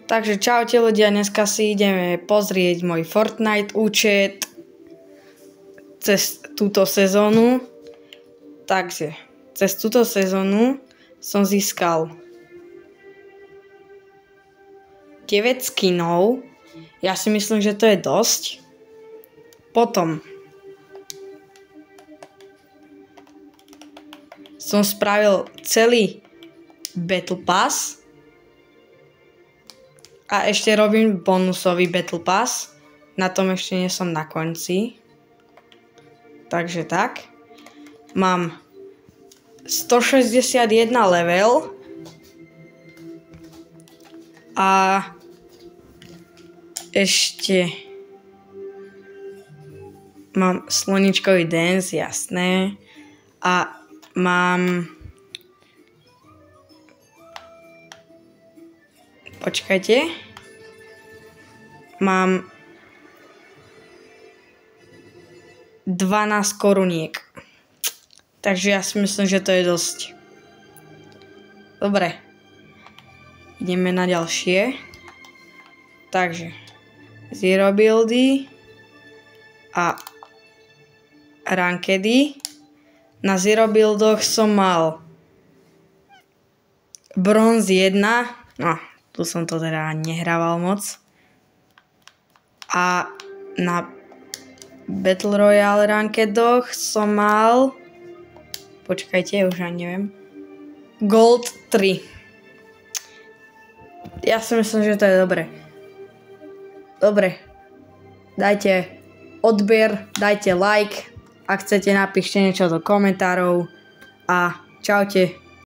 Takže čaute ľudia, dneska si ideme pozrieť môj Fortnite účet cez túto sezónu. Takže cez túto sezónu som získal 9 skinov. Ja si myslím, že to je dosť. Potom som spravil celý Battle Pass. A ešte robím bonusový Battle Pass. Na tom ešte nie som na konci. Takže tak. Mám 161 level. A ešte mám sloničkový dance, jasné. A mám... Počkajte. Mám 12 koruniek. Takže ja si myslím, že to je dosť. Dobre. Ideme na ďalšie. Takže Zero buildy a rankedy. Na Zero buildoch som mal bronz 1. No, tu som to teda nehrával moc. A na Battle Royale rankedoch som mal... Počkajte, už ani neviem. Gold 3. Ja si myslím, že to je dobre. Dobre. Dajte odber, dajte like. Ak chcete, napíšte niečo do komentárov. A čaute.